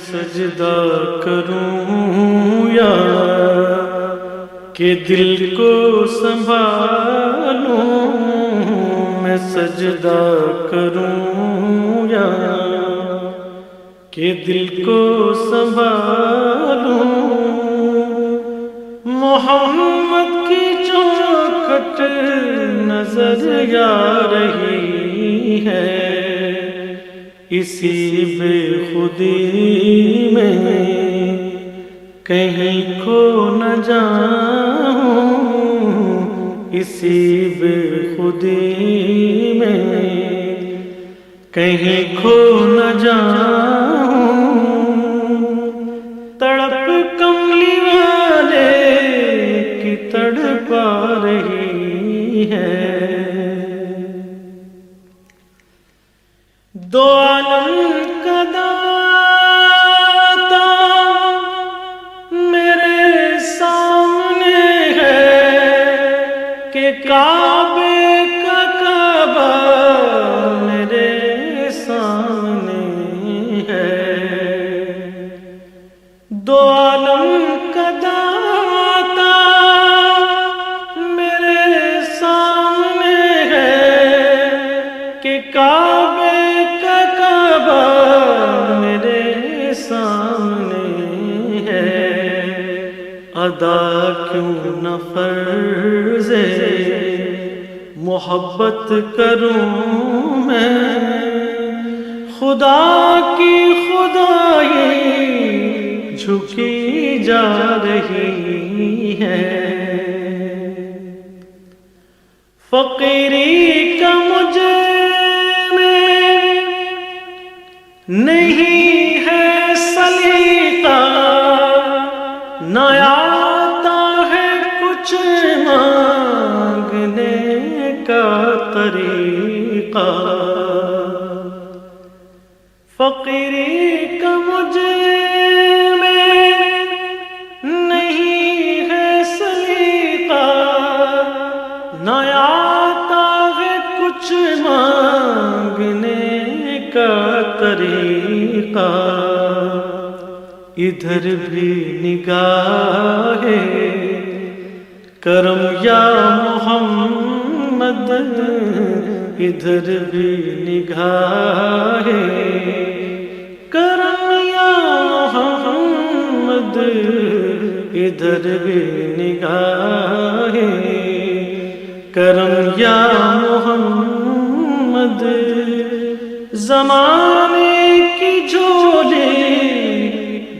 سجدہ کروں یا کہ دل کو سنبھالوں، میں سجدہ کروں یا کہ دل کو سنبھالوں، محمد کی چوکھٹ نظر آ رہی ہے، اسی بے خودی میں کہیں کھو نہ جاؤں، اسی بے خودی میں کہیں کھو نہ جاؤں، تڑپ کملی والے کی تڑپ آ رہی ہے، دو عالم کا داتا میرے سامنے ہے کہ کعبے کا کعبہ میرے سامنے ہے، دو عالم کا داتا میرے سامنے ہے کہ کعبے میرے سامنے ہے، ادا کیوں نہ فرض محبت کروں میں، خدا کی خدائی جھکی جا رہی ہے، فقیری کا مجھے نہیں ہے سلیقہ، نہ آتا ہے کچھ مانگنے کا طریقہ، فقیری کا مجھے میں نہیں ہے سلیقہ، نہ آتا ہے کچھ مانگنے کا طریقہ، ادھر بھی نگاہ کرم یا محمد، ادھر بھی نگاہ کرم یا محمد، ادھر بھی نگاہ کرم یا محمد، زمانے کی جھولی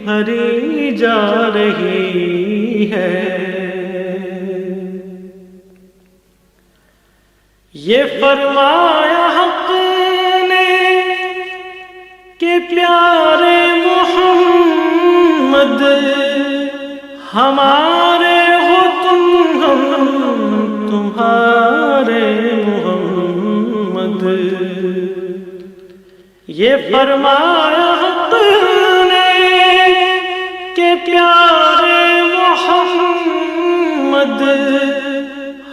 بھری جا رہی ہے، یہ فرمایا حق نے کہ پیارے محمد ہمارے ہو تم، ہم تمہارے محمد، یہ فرمایا حق نے کہ پیارے محمد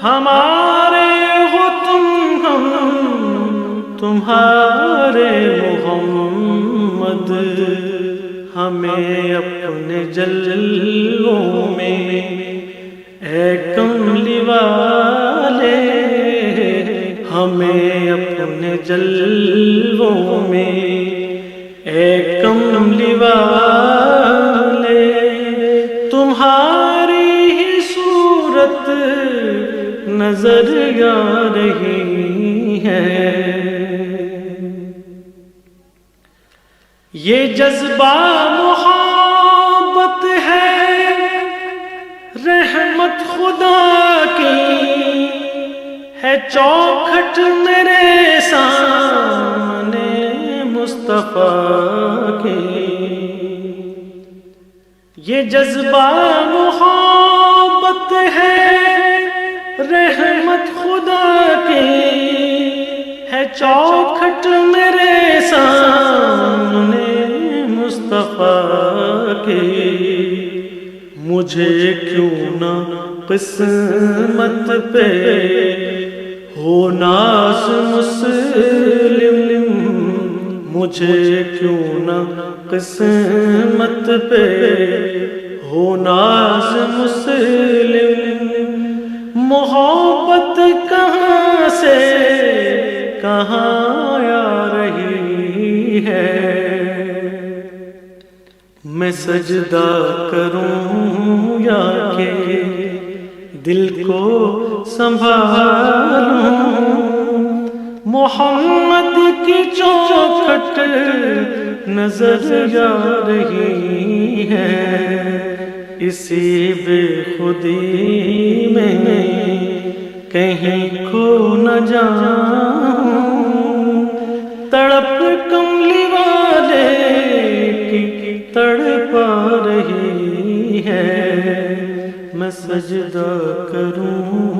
ہمارے ہو تم، ہم تمہارے محمد، ہمیں اپنے جلووں میں اے کملی والے، ہمیں اپنے جلووں میں اے کملی والے، تمہاری ہی صورت نظر آ رہی ہے، یہ جذبہ محبت ہے رحمت خدا کی، ہے چوکھٹ میرے سامنے مصطفیٰ کی، یہ جذبہ محبت ہے رحمت خدا کی، ہے چوکھٹ میرے سامنے مصطفیٰ کی، مجھے کیوں نہ قسمت پہ ہو ناز مسلم، مجھے کیوں نہ قسمت پہ ہو ناز مسلم، محبت کہاں سے کہاں آ رہی ہے، میں سجدہ کروں یا کہ دل کو سنبھالوں، محمد کی چوکھٹ نظر آ رہی ہے، اسی بے خودی میں کہیں کھو نہ جاؤں، تڑپ کملی والے کی تڑپا رہی ہے، میں سجدہ کروں